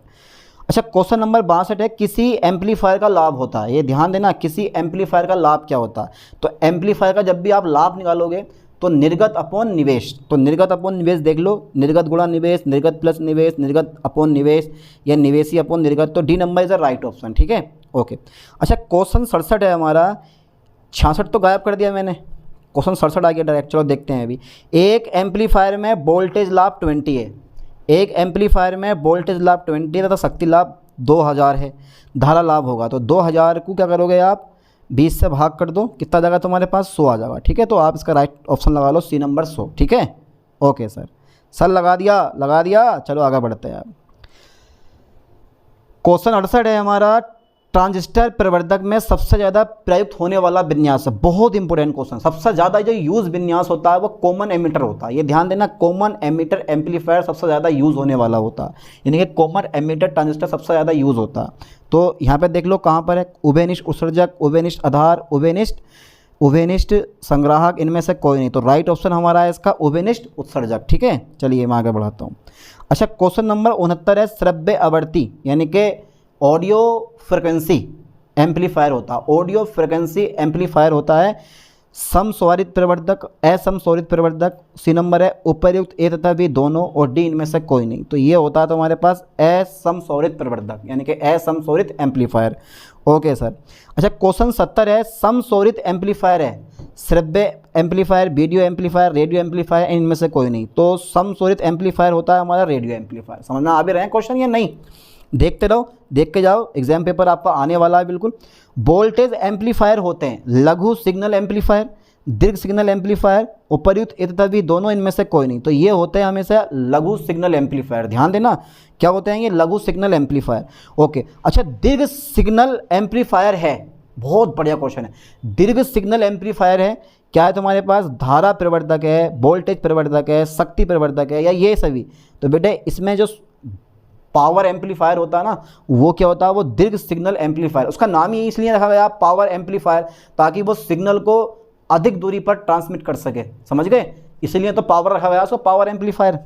अच्छा, क्वेश्चन नंबर 62 है, किसी एम्पलीफायर का लाभ होता है, ये ध्यान देना, किसी एम्पलीफायर का लाभ क्या होता है? तो एम्पलीफायर का जब भी आप लाभ निकालोगे तो निर्गत अपॉन निवेश, तो निर्गत अपॉन निवेश देख लो, निर्गत गुणा निवेश, निर्गत प्लस निवेश, निर्गत अपॉन निवेश या निवेशी अपॉन निर्गत, तो D number is the right option, ठीक है, ओके। अच्छा, क्वेश्चन 67 है हमारा, 66 तो गायब कर दिया मैंने, क्वेश्चन 67 आ गया डायरेक्ट, चलो देखते हैं अभी। एक एम्पलीफायर में वोल्टेज लाभ 20 है, एक एम्पलीफायर में वोल्टेज लाभ 20 है तथा शक्ति लाभ 2000 है, धारा लाभ होगा, तो 2000 को क्या करोगे आप? 20 से भाग कर दो, कितना जाएगा तुम्हारे पास? 100 आ जाएगा, ठीक है। तो आप इसका राइट ऑप्शन लगा लो, सी नंबर 100, ठीक है, ओके सर। सर लगा दिया, चलो आगे बढ़ते हैं आप। क्वेश्चन 68 है हमारा, ट्रांजिस्टर प्रवर्धक में सबसे ज़्यादा प्रयुक्त होने वाला विन्यास। बहुत इंपॉर्टेंट क्वेश्चन। सबसे ज़्यादा जो यूज विन्यास होता है वो कॉमन एमिटर होता है। ये ध्यान देना, कॉमन एमिटर एम्पलीफायर सबसे ज़्यादा यूज़ होने वाला होता है, यानी कि कॉमन एमिटर ट्रांजिस्टर सबसे ज़्यादा यूज़ होता है। तो यहाँ पे देख लो कहाँ पर है, उभयनिष्ठ उत्सर्जक, उभयनिष्ठ आधार, उभयनिष्ठ संग्राहक, इनमें से कोई नहीं। तो राइट ऑप्शन हमारा है इसका उभयनिष्ठ उत्सर्जक। ठीक है, चलिए मैं आगे बढ़ाता हूँ। अच्छा, क्वेश्चन नंबर 69 है, श्रव्य आवृत्ति यानी कि ऑडियो फ्रिक्वेंसी एम्पलीफायर होता है। ऑडियो फ्रिक्वेंसी एम्पलीफायर होता है समस्वरित प्रवर्धक, असमस्वरित प्रवर्धक। सी नंबर है उपर्युक्त ए तथा बी दोनों, और डी इनमें से कोई नहीं। तो ये होता है तो हमारे पास असमस्वरित प्रवर्धक यानी कि असमस्वरित एम्पलीफायर। Okay sir. अच्छा, क्वेश्चन 70 है, समस्वरित एम्पलीफायर है, श्रव्य amplifier, video amplifier, radio amplifier, इनमें से कोई नहीं। तो समस्वरित एम्पलीफायर होता है हमारा रेडियो एम्पलीफायर। समझना आ भी रहे हैं क्वेश्चन या नहीं? देखते रहो, देख के जाओ, एग्जाम पेपर आपका आने वाला है बिल्कुल। वोल्टेज एम्पलीफायर होते हैं लघु सिग्नल एम्पलीफायर, दीर्घ सिग्नल एम्पलीफायर, उपर्युक्त ए तथा बी दोनों, इनमें से कोई नहीं। तो ये होते हैं हमेशा लघु सिग्नल एम्पलीफायर। ध्यान देना, क्या होते हैं ये? लघु सिग्नल एम्पलीफायर। ओके। अच्छा, दीर्घ सिग्नल एम्पलीफायर है, बहुत बढ़िया क्वेश्चन है। दीर्घ सिग्नल एम्पलीफायर है, क्या है तुम्हारे पास? धारा प्रवर्धक है, वोल्टेज प्रवर्धक है, शक्ति प्रवर्धक है, या ये सभी? तो बेटे इसमें जो पावर एम्पलीफायर होता है ना, वो क्या होता है? वो दीर्घ सिग्नल एम्पलीफायर। उसका नाम ही इसलिए रखा गया पावर एम्पलीफायर, ताकि वो सिग्नल को अधिक दूरी पर ट्रांसमिट कर सके। समझ गए? इसलिए तो पावर रखा गया उसको पावर एम्पलीफायर।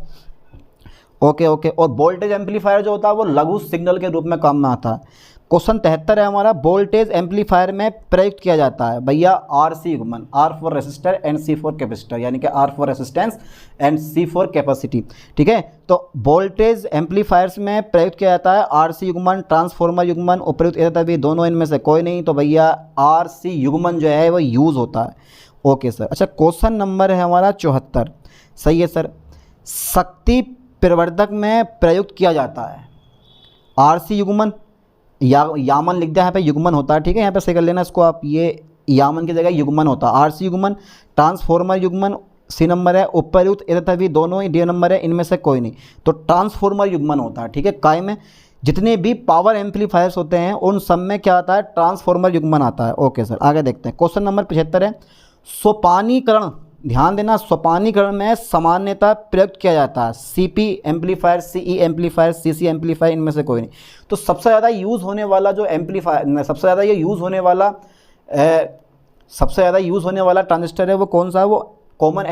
Okay okay. और वोल्टेज एम्पलीफायर जो होता है वो लघु सिग्नल के रूप में काम में आता है। क्वेश्चन 73 है हमारा, वोल्टेज एम्पलीफायर में प्रयुक्त किया जाता है भैया आरसी युग्मन, R for resistor and C for capacitor, यानी कि R for resistance and C for capacity. ठीक है, तो वोल्टेज एम्पलीफायर्स में प्रयुक्त किया जाता है आरसी युग्मन, ट्रांसफॉर्मर युग्मन, उपर्युक्त ए तथा बी दोनों, इनमें से कोई नहीं। तो भैया आरसी युग्मन जो है वो यूज़ होता है। Okay sir. अच्छा, क्वेश्चन नंबर है हमारा 74। सही है सर। शक्ति प्रवर्धक में प्रयुक्त किया जाता है आरसी युग्मन, यामन लिख दिया यहाँ पे, युग्मन होता है। ठीक है, यहाँ पे सही कर लेना इसको आप, ये यामन की जगह युग्मन होता है। आरसी युग्मन, ट्रांसफॉर्मर युग्मन, सी नंबर है उपर्युक्त ए तथा बी दोनों, डी नंबर है, इनमें से कोई नहीं। तो ट्रांसफॉर्मर युग्मन होता है। ठीक है, काय में जितने भी पावर एम्पलीफायर्स होते हैं उन सब में क्या आता है? ट्रांसफॉर्मर युग्मन आता है। ओके सर, आगे देखते हैं। क्वेश्चन नंबर 75 है, सोपानीकरण। ध्यान देना, सोपानीकरण में सामान्यतः प्रयुक्त किया जाता है CP amplifier, CE amplifier, CC amplifier, इनमें से कोई नहीं। तो सबसे ज़्यादा यूज़ होने वाला जो एम्पलीफायर, सबसे ज़्यादा ये यूज़ होने वाला सबसे ज़्यादा यूज़ होने वाला ट्रांजिस्टर है वो कौन सा है? वो कॉमन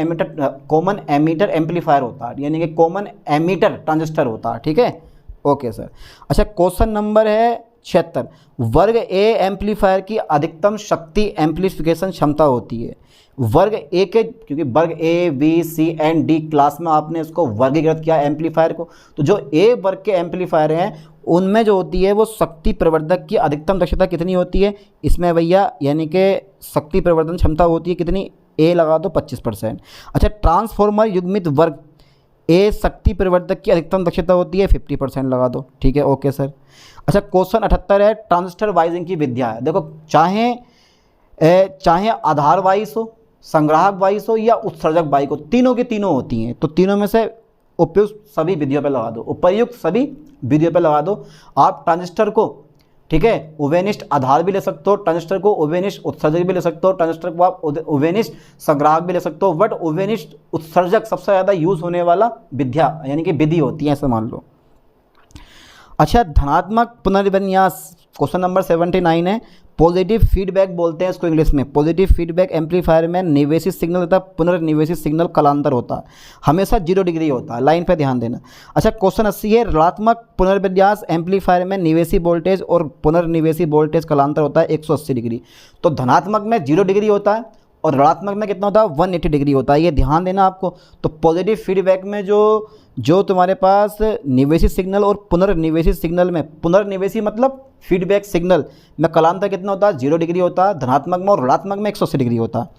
एमीटर एम्पलीफायर होता है, यानी कि कॉमन एमीटर ट्रांजिस्टर होता है। ठीक है, ओके सर। अच्छा, क्वेश्चन नंबर है 76, वर्ग ए एम्पलीफायर की अधिकतम शक्ति एम्पलीफिकेशन क्षमता होती है। वर्ग ए के, क्योंकि वर्ग A B C and D class में आपने इसको वर्गीकृत किया एम्पलीफायर को, तो जो ए वर्ग के एम्पलीफायर हैं उनमें जो होती है वो शक्ति प्रवर्धक की अधिकतम दक्षता कितनी होती है? इसमें भैया यानी कि शक्ति प्रवर्धन क्षमता होती है कितनी? ए लगा दो 25%। अच्छा, ट्रांसफॉर्मर युग्मित वर्ग ए शक्ति प्रवर्धक की अधिकतम दक्षता होती है 50% लगा दो। ठीक है, ओके सर। अच्छा, क्वेश्चन 78 है, ट्रांजिस्टर वाइजिंग की विद्या है। देखो, चाहे आधार वाइज हो, संग्राहक वाइज हो, या उत्सर्जक वाइज हो, तीनों की तीनों होती हैं। तो तीनों में से उपयुक्त सभी विधियों पे लगा दो, उपयुक्त सभी विधियों पे लगा दो। आप ट्रांजिस्टर को, ठीक है, उभयनिष्ठ आधार भी ले सकते हो, ट्रांजिस्टर को उभयनिष्ठ उत्सर्जक भी ले सकते हो, ट्रांजिस्टर को आप उभयनिष्ठ संग्राहक भी ले सकते हो, बट उभयनिष्ठ उत्सर्जक सबसे ज़्यादा यूज होने वाला विद्या यानी कि विधि होती है, ऐसा मान लो। अच्छा, धनात्मक पुनर्विन्यास, क्वेश्चन नंबर 79 है, पॉजिटिव फीडबैक बोलते हैं इसको इंग्लिश में। पॉजिटिव फीडबैक एम्पलीफायर में निवेशित सिग्नल तथा पुनर्निवेशित सिग्नल कालांतर होता है, हमेशा 0 डिग्री होता है। लाइन पे ध्यान देना। अच्छा, क्वेश्चन 80 है, ऋणात्मक पुनर्विन्यास एम्पलीफायर में निवेशी वोल्टेज और पुनर्निवेशी वोल्टेज कालांतर होता है 180 डिग्री। तो धनात्मक में 0 डिग्री होता है और ऋणात्मक में कितना होता है? 180 डिग्री होता है। ये ध्यान देना आपको। तो पॉजिटिव फीडबैक में जो तुम्हारे पास निवेशित सिग्नल और पुनर्निवेशित सिग्नल में, पुनर्निवेशी मतलब फीडबैक सिग्नल में कालांतर कितना होता है? 0 डिग्री होता है धनात्मक में, और ऋणात्मक में 180 डिग्री होता है।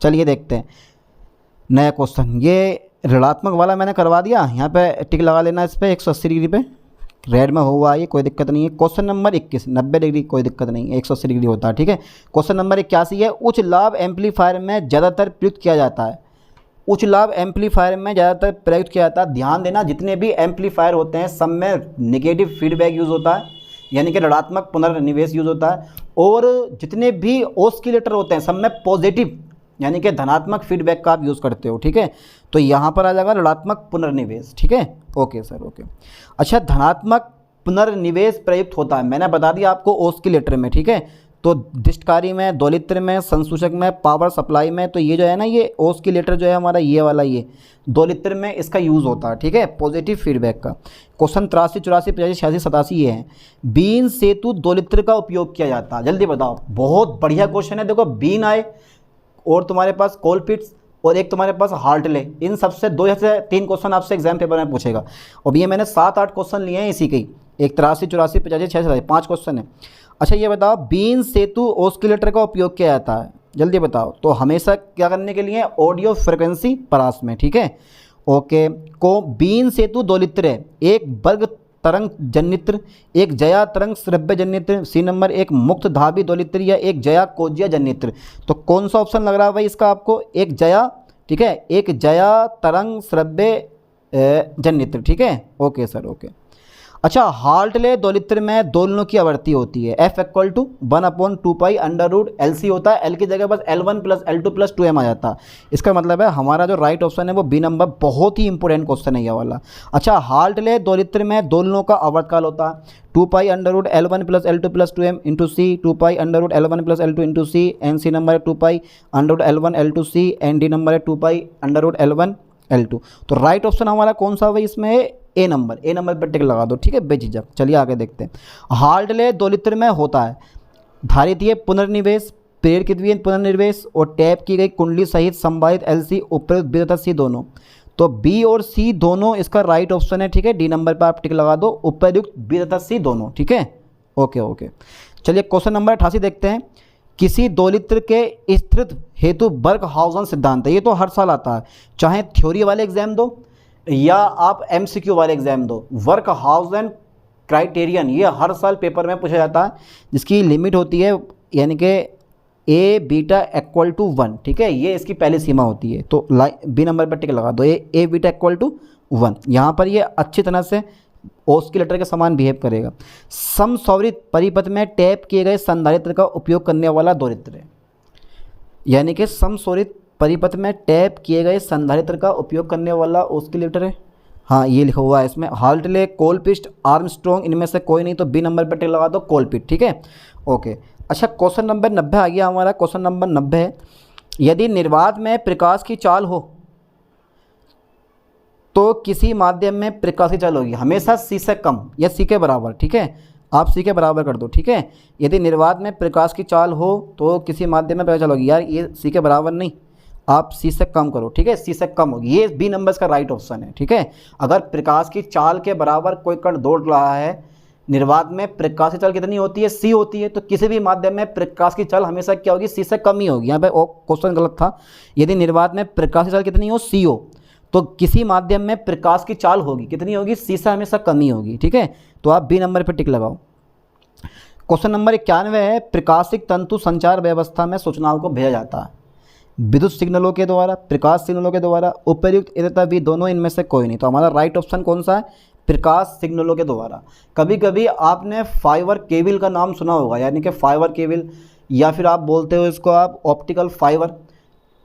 चलिए देखते हैं नया क्वेश्चन। ये ऋणात्मक वाला मैंने करवा दिया, यहाँ पे टिक लगा लेना इस पर 180 डिग्री पे, रेड में हुआ ये, कोई दिक्कत नहीं है। क्वेश्चन नंबर 21, 90 डिग्री कोई दिक्कत नहीं है, 180 डिग्री होता है। ठीक है, क्वेश्चन नंबर 81 है, उच्च लाभ एम्पलीफायर में ज़्यादातर प्रयुक्त किया जाता है। उच्च लाभ एम्पलीफायर में ज़्यादातर प्रयुक्त किया जाता है। ध्यान देना, जितने भी एम्पलीफायर होते हैं सब में नेगेटिव फीडबैक यूज़ होता है, यानी कि ऋणात्मक पुनर्निवेश यूज होता है। और जितने भी ऑस्किलेटर होते हैं सब में पॉजिटिव यानी कि धनात्मक फीडबैक का आप यूज़ करते हो, ठीक है। तो यहाँ पर आ जाएगा ऋणात्मक पुनर्निवेश, ठीक है। Okay sir, okay. अच्छा, धनात्मक पुनर्निवेश प्रयुक्त होता है, मैंने बता दिया आपको, ऑस्किलेटर में, ठीक है। तो दिष्टकारी में, दोलित्र में, संसूचक में, पावर सप्लाई में। तो ये जो है ना, ये ऑस्किलेटर जो है हमारा, ये वाला, ये दोलित्र में इसका यूज़ होता है, ठीक है, पॉजिटिव फीडबैक का। क्वेश्चन 83, 84, 85, 86, 87 ये है। बीन सेतु दोलित्र का उपयोग किया जाता है, जल्दी बताओ। बहुत बढ़िया क्वेश्चन है। देखो, बीन आए और तुम्हारे पास कोलपिट्स और एक तुम्हारे पास हार्टले, इन सबसे 2 से 3 क्वेश्चन आपसे एग्जाम पेपर में पूछेगा। और ये मैंने 7-8 क्वेश्चन लिए हैं इसी के ही, एक 83, 84, 85, 86, 5 क्वेश्चन है। अच्छा, ये बताओ, बीन सेतु ऑस्किलेटर का उपयोग किया जाता है, जल्दी बताओ। तो हमेशा क्या करने के लिए? ऑडियो फ्रिक्वेंसी परास में, ठीक है। ओके। को बीन सेतु दोलित्र है, एक वर्ग तरंग जनित्र, एक जया तरंग श्रव्य जनित्र, सी नंबर एक मुक्त धावी दोलित्र या एक जया कोजिया जनित्र। तो कौन सा ऑप्शन लग रहा है भाई इसका आपको? एक जया, ठीक है, एक जया तरंग श्रव्य जनित्र, ठीक है। Okay sir, okay. अच्छा, हार्टले दोलित्र में दोलनों की आवृत्ति होती है F = 1/2π√LC होता है। L की जगह बस L1 + L2 + 2m आ जाता है। इसका मतलब है हमारा जो राइट ऑप्शन है वो बी नंबर, बहुत ही इंपॉर्टेंट क्वेश्चन है ये वाला। अच्छा, हार्टले दोलित्र में दोलनों का आवर्तकाल होता है 2π√L1 + L2 + 2m × C, 2π√L1 + L2 × C, and C number है 2π√L1 L2 C, and d number है 2π√L1 L2। तो राइट ऑप्शन हमारा कौन सा भाई इसमें है? ए नंबर पर टिक लगा दो, ठीक है, बेझिझक। चलिए आगे देखते हैं। हार्टले दोलित्र में होता है धारितीय पुनर्निवेश, प्रेरकीय पुनर्निवेश और टैप की गई कुंडली सहित संवाहित LC उपयुक्त B तथा C दोनों। तो B और C दोनों इसका राइट ऑप्शन है, ठीक है। डी नंबर पर आप टिक लगा दो, उपयुक्त B तथा C दोनों, ठीक है। Okay okay. चलिए क्वेश्चन नंबर 88 देखते हैं। किसी दोलित्र के स्थित हेतु बर्कहाउज़न सिद्धांत है, ये तो हर साल आता है, चाहे थ्योरी वाले एग्जाम दो या आप MCQ वाले एग्जाम दो। वर्कहाउज़न क्राइटेरियन ये हर साल पेपर में पूछा जाता है, जिसकी लिमिट होती है यानी कि A β = 1, ठीक है, ये इसकी पहली सीमा होती है। तो बी नंबर पर टिक लगा दो, A β = 1। यहाँ पर ये अच्छी तरह से ऑस्किलेटर के समान बिहेव करेगा। समसौरित परिपथ में टैप किए गए संधारित्र का उपयोग करने वाला दोलित्र है, यानी कि समसौरित परिपथ में टैप किए गए संधारित्र का उपयोग करने वाला ऑस्किलेटर है। हाँ, ये लिखा हुआ है इसमें। हार्टले, कोलपिस्ट, आर्मस्ट्रॉन्ग, इनमें से कोई नहीं, तो बी नंबर पर टिक लगा दो, कोलपिट, ठीक है। ओके। अच्छा, क्वेश्चन नंबर 90 आ गया हमारा। क्वेश्चन नंबर 90 है, यदि निर्वात में प्रकाश की चाल हो तो किसी माध्यम में प्रकाश की चाल होगी हमेशा C से कम या C के बराबर, ठीक है। आप C के बराबर कर दो, ठीक है। यदि निर्वात में प्रकाश की चाल हो तो किसी माध्यम में प्रकाश चाल होगी, यार ये C के बराबर नहीं, आप C से कम करो, ठीक है, C से कम होगी। ये बी नंबर का राइट ऑप्शन है, ठीक है। अगर प्रकाश की चाल के बराबर कोई कण दौड़ रहा है, निर्वात में प्रकाश की चाल कितनी होती है? C होती है। तो किसी भी माध्यम में प्रकाश की चाल हमेशा क्या होगी? C से कम ही होगी। यहाँ पे क्वेश्चन गलत था। यदि निर्वात में प्रकाश की चाल कितनी हो? C हो, तो किसी माध्यम में प्रकाश की चाल होगी कितनी होगी? C से हमेशा कम ही होगी, ठीक है। तो आप बी नंबर पर टिक लगाओ। क्वेश्चन नंबर 91 है, प्रकाशिक तंतु संचार व्यवस्था में सूचनाओं को भेजा जाता है विद्युत सिग्नलों के द्वारा, प्रकाश सिग्नलों के द्वारा, उपयुक्त A तथा B दोनों, इनमें से कोई नहीं। तो हमारा राइट ऑप्शन कौन सा है? प्रकाश सिग्नलों के द्वारा। कभी कभी आपने फाइबर केबल का नाम सुना होगा, यानी कि फाइबर केबल, या फिर आप बोलते हो इसको आप ऑप्टिकल फाइबर।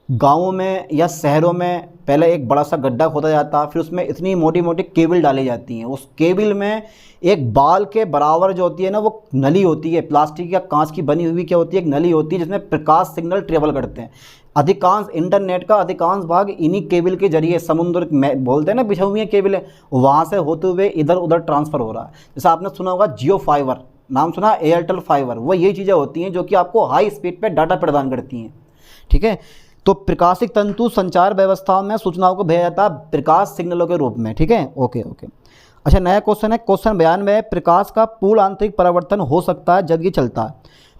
गाँवों में या शहरों में पहले एक बड़ा सा गड्ढा खोदा जाता है, फिर उसमें इतनी मोटी मोटी केबल डाली जाती हैं। उस केबल में एक बाल के बराबर जो होती है ना, वो नली होती है, प्लास्टिक या कांच की बनी हुई क्या होती है? एक नली होती है, जिसमें प्रकाश सिग्नल ट्रेवल करते हैं। अधिकांश इंटरनेट का अधिकांश भाग इन्हीं केबल के जरिए, समुद्र में बोलते हैं ना बिछा हुई केबलें, वहाँ से होते हुए इधर उधर ट्रांसफ़र हो रहा है। जैसे आपने सुना होगा जियो फाइबर, नाम सुना, एयरटेल फाइबर, वो यही चीज़ें होती हैं जो कि आपको हाई स्पीड पर डाटा प्रदान करती हैं, ठीक है। तो प्रकाशिक तंतु संचार व्यवस्थाओं में सूचनाओं को भेजा जाता है प्रकाश सिग्नलों के रूप में, ठीक है। Okay okay. अच्छा, नया क्वेश्चन है, क्वेश्चन 92, प्रकाश का पूर्ण आंतरिक परिवर्तन हो सकता है जब ये चलता है।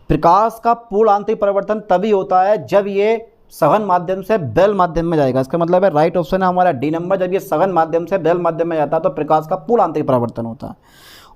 प्रकाश का पूर्ण आंतरिक परिवर्तन तभी होता है जब ये सघन माध्यम से बेल माध्यम में जाएगा। इसका मतलब है राइट ऑप्शन है हमारा डी नंबर, जब ये सघन माध्यम से बेल माध्यम में जाता है तो प्रकाश का पूर्ण आंतरिक परिवर्तन होता है।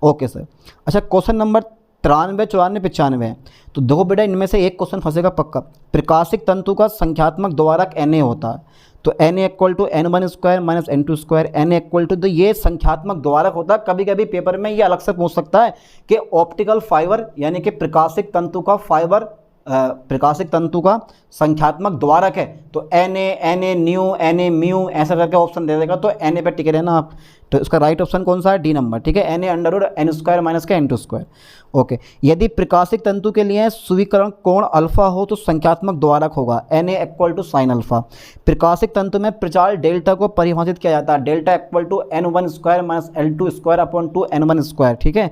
Okay sir. अच्छा, क्वेश्चन नंबर 93, 94, 95 है। तो देखो बेटा इनमें से एक क्वेश्चन फंसेगा पक्का। प्रकाशिक तंतु का संख्यात्मक द्वारक Na होता है, तो Na equal to N1 square minus N2 square, Na equal to, तो ये संख्यात्मक द्वारक होता है। कभी कभी पेपर में ये अलग से पूछ सकता है कि ऑप्टिकल फाइबर यानी कि प्रकाशिक तंतु का फाइबर, प्रकाशिक तंतु का संख्यात्मक द्वारक है, तो Na न्यू, Na म्यू ऐसा करके ऑप्शन दे देगा, तो Na पे टिके रहना आप। तो इसका राइट ऑप्शन कौन सा है? डी नंबर, ठीक है, Na under root N square minus K N2 square. Okay, यदि प्रकाशिक तंतु के लिए सुविकर्ण कोण अल्फा हो तो संख्यात्मक द्वारक होगा Na equal to sine alpha. प्रकाशिक तंतु में प्रचाल डेल्टा को परिभाषित किया जाता है, delta equal to N1 square minus L2 square upon 2 N1 square, ठीक है।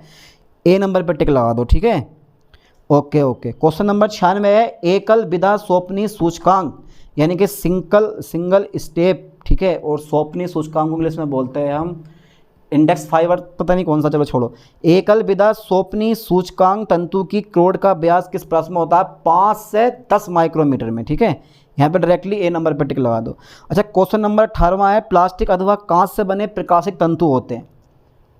ए नंबर पर टिक लगा दो, ठीक है। ओके ओके, क्वेश्चन नंबर 96 है, एकल विधा स्वप्नी सूचकांक यानी कि सिंगल स्टेप, ठीक है, और स्वप्नी सूचकांक इंग्लिश में बोलते हैं हम इंडेक्स फाइबर, पता नहीं कौन सा, चलो छोड़ो। एकल विधा स्वप्नी सूचकांक तंतु की क्रोड का व्यास किस प्रश्न में होता है? 5 से 10 माइक्रोमीटर में, ठीक है। यहाँ पे डायरेक्टली ए नंबर पर टिक लगा दो। अच्छा, क्वेश्चन नंबर 18 है, प्लास्टिक अथवा कांच से बने प्रकाशिक तंतु होते हैं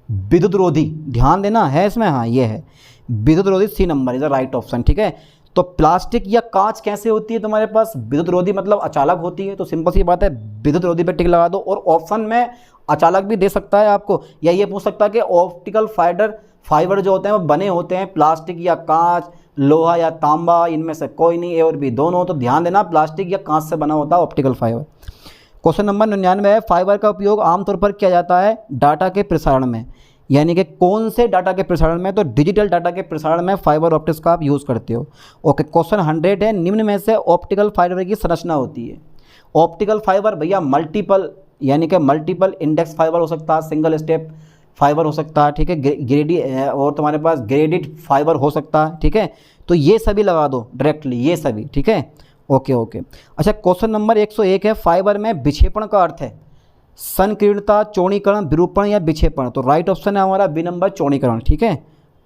विद्युत रोधी, ध्यान देना है इसमें, हाँ ये है विद्युत रोधी, C number is the right option, ठीक है। तो प्लास्टिक या कांच कैसे होती है तुम्हारे पास? विद्युत रोधी मतलब अचालक होती है, तो सिंपल सी बात है विद्युत रोधी पे टिक लगा दो। और ऑप्शन में अचालक भी दे सकता है आपको, या ये पूछ सकता है कि ऑप्टिकल फाइबर जो होते हैं वो बने होते हैं प्लास्टिक या कांच, लोहा या तांबा, इनमें से कोई नहीं, ए और बी दोनों। तो ध्यान देना प्लास्टिक या कांच से बना होता है ऑप्टिकल फाइबर। क्वेश्चन नंबर 99 है, फाइबर का उपयोग आमतौर पर किया जाता है डाटा के प्रसारण में, यानी कि कौन से डाटा के प्रसारण में? तो डिजिटल डाटा के प्रसारण में फाइबर ऑप्टिक्स का आप यूज़ करते हो। ओके, क्वेश्चन 100 है, निम्न में से ऑप्टिकल फाइबर की संरचना होती है। ऑप्टिकल फाइबर भैया मल्टीपल, यानी कि मल्टीपल इंडेक्स फाइबर हो सकता है, सिंगल स्टेप फाइबर हो सकता है, ठीक है, और तुम्हारे पास ग्रेडेड फाइबर हो सकता है, ठीक है। तो ये सभी लगा दो डायरेक्टली, ये सभी, ठीक है। Okay okay. अच्छा, क्वेश्चन नंबर 101 है, फाइबर में विक्षेपण का अर्थ है संकीर्णता, चौड़ीकरण, विरूपण या विक्षेपण। तो राइट ऑप्शन है हमारा बी नंबर, चौड़ीकरण, ठीक है।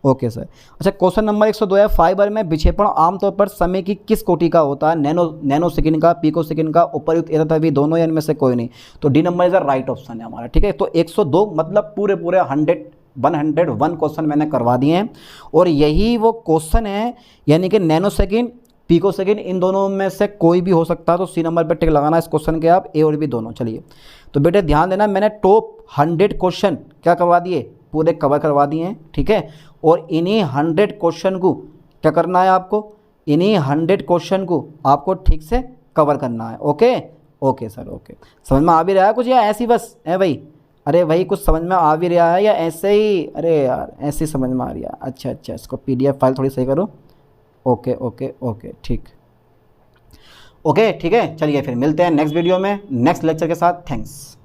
Okay sir. अच्छा, क्वेश्चन नंबर 102 है, फाइबर में विक्षेपण आमतौर पर समय की किस कोटि का होता है? नैनो सेकंड का, पिको सेकंड का, उपयुक्त तथा भी दोनों, या इनमें से कोई नहीं। तो D number is the right option है हमारा, ठीक है। तो 102 मतलब पूरे 101 क्वेश्चन मैंने करवा दिए हैं, और यही वो क्वेश्चन है, यानी कि नैनो सेकंड, पिको सेकंड, इन दोनों में से कोई भी हो सकता है। तो सी नंबर पर टिक लगाना इस क्वेश्चन के आप, ए और बी दोनों। चलिए, तो बेटे ध्यान देना, मैंने टॉप 100 क्वेश्चन क्या करवा दिए? पूरे कवर करवा दिए हैं, ठीक है। और इन्हीं 100 क्वेश्चन को क्या करना है आपको? इन्हीं 100 क्वेश्चन को आपको ठीक से कवर करना है। Okay okay sir, okay. समझ में आ भी रहा है कुछ, या ऐसे ही बस है भाई? अरे भाई कुछ समझ में आ भी रहा है या ऐसे ही? अरे यार ऐसे ही समझ में आ रही है। अच्छा अच्छा, इसको PDF फाइल थोड़ी सही करो। ओके ओके ओके, ठीक, ओके ठीक है। चलिए फिर मिलते हैं नेक्स्ट वीडियो में नेक्स्ट लेक्चर के साथ। थैंक्स।